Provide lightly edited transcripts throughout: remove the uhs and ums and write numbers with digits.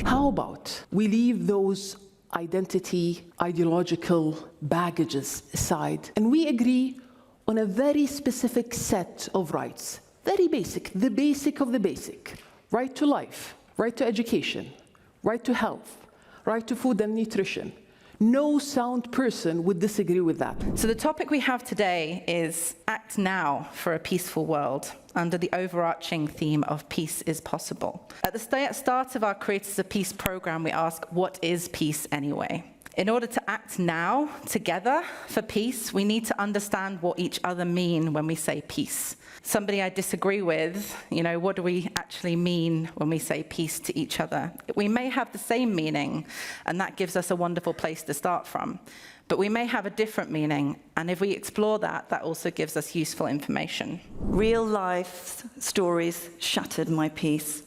How about we leave those identity, ideological baggages aside, and we agree on a very specific set of rights, very basic, the basic of the basic. Right to life, right to education, right to health, right to food and nutrition. No sound person would disagree with that. So the topic we have today is Act Now for a Peaceful World, under the overarching theme of Peace is Possible. At the start of our Creators of Peace program, we ask, what is peace anyway? In order to act now, together, for peace, we need to understand what each other mean when we say peace. Somebody I disagree with, what do we actually mean when we say peace to each other? We may have the same meaning, and that gives us a wonderful place to start from. But we may have a different meaning, and if we explore that, that also gives us useful information. Real life stories shattered my peace,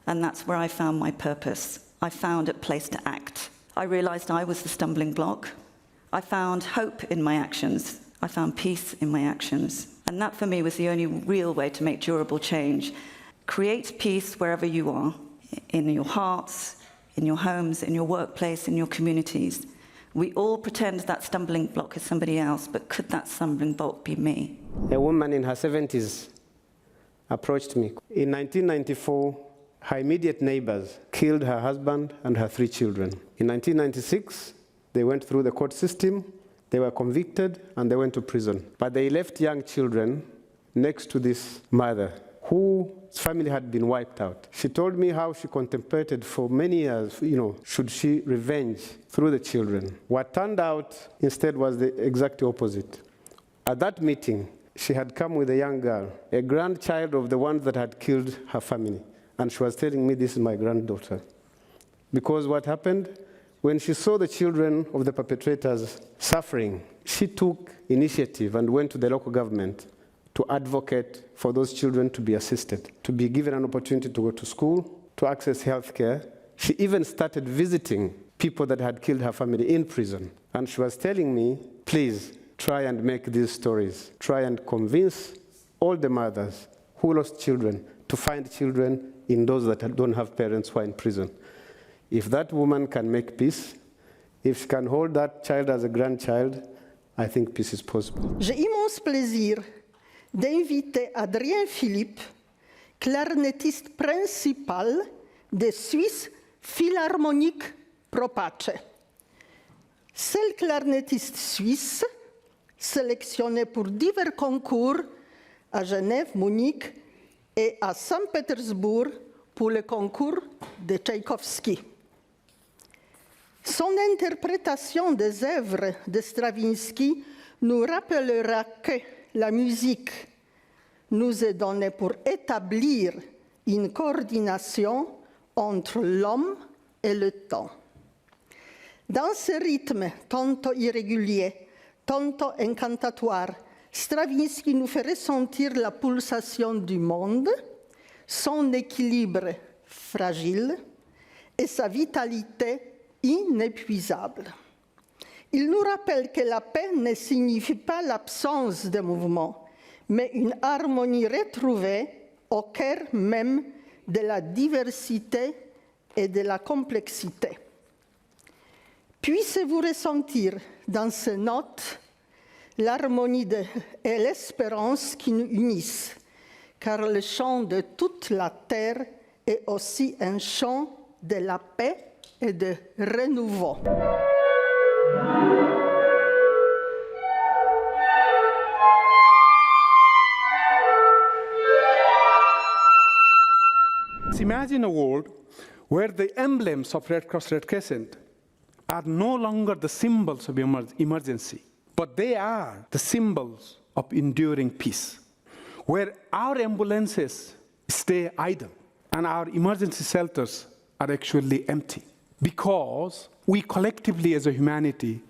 and that's where I found my purpose. I found a place to act. I realized I was the stumbling block. I found hope in my actions. I found peace in my actions. And that, for me, was the only real way to make durable change. Create peace wherever you are, in your hearts, in your homes, in your workplace, in your communities. We all pretend that stumbling block is somebody else, but could that stumbling block be me? A woman in her 70s approached me. In 1994, her immediate neighbors killed her husband and her 3 children. In 1996, they went through the court system, they were convicted, and they went to prison. But they left young children next to this mother, whose family had been wiped out. She told me how she contemplated for many years, should she revenge through the children. What turned out instead was the exact opposite. At that meeting, she had come with a young girl, a grandchild of the ones that had killed her family. And she was telling me, this is my granddaughter. Because what happened, when she saw the children of the perpetrators suffering, she took initiative and went to the local government to advocate for those children to be assisted, to be given an opportunity to go to school, to access health care. She even started visiting people that had killed her family in prison. And she was telling me, please, try and make these stories. Try and convince all the mothers who lost children to find children in those that don't have parents who are in prison. If that woman can make peace, if she can hold that child as a grandchild, I think peace is possible. J'ai immense plaisir d'inviter Adrien Philippe, clarinettiste principal des Swiss Philharmonique Pro Pace. C'est le clarinettiste suisse sélectionné pour divers concours à Genève, Munich et à Saint-Pétersbourg pour le concours de Tchaïkovski. Son interprétation des œuvres de Stravinsky nous rappellera que la musique nous est donnée pour établir une coordination entre l'homme et le temps. Dans ce rythme tantôt irrégulier, tantôt incantatoire, Stravinsky nous fait ressentir la pulsation du monde, son équilibre fragile et sa vitalité inépuisable. Il nous rappelle que la paix ne signifie pas l'absence de mouvement, mais une harmonie retrouvée au cœur même de la diversité et de la complexité. Puissiez-vous ressentir dans ces notes l'harmonie et l'espérance qui nous unissent, car le chant de toute la terre est aussi un chant de la paix et de renouveau. Imagine a world where the emblems of Red Cross, Red Crescent are no longer the symbols of emergency, but they are the symbols of enduring peace, where our ambulances stay idle and our emergency shelters are actually empty, because we collectively as a humanity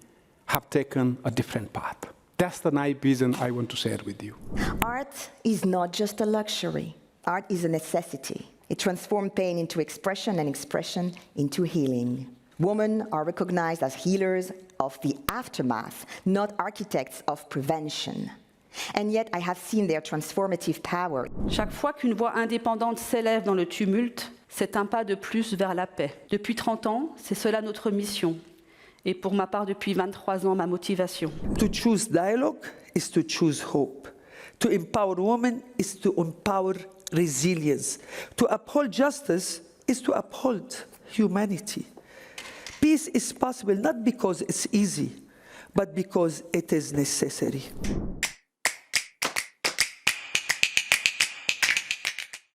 have taken a different path. That's the naive vision I want to share with you. Art is not just a luxury. Art is a necessity. It transforms pain into expression and expression into healing. Women are recognized as healers of the aftermath, not architects of prevention. And yet I have seen their transformative power. Chaque fois qu'une voix indépendante s'élève dans le tumulte, C'est un pas de plus vers la paix. Depuis 30 ans, c'est cela notre mission. Et pour ma part, depuis 23 ans, ma motivation. To choose dialogue is to choose hope. To empower women is to empower resilience. To uphold justice is to uphold humanity. Peace is possible not because it's easy, but because it is necessary.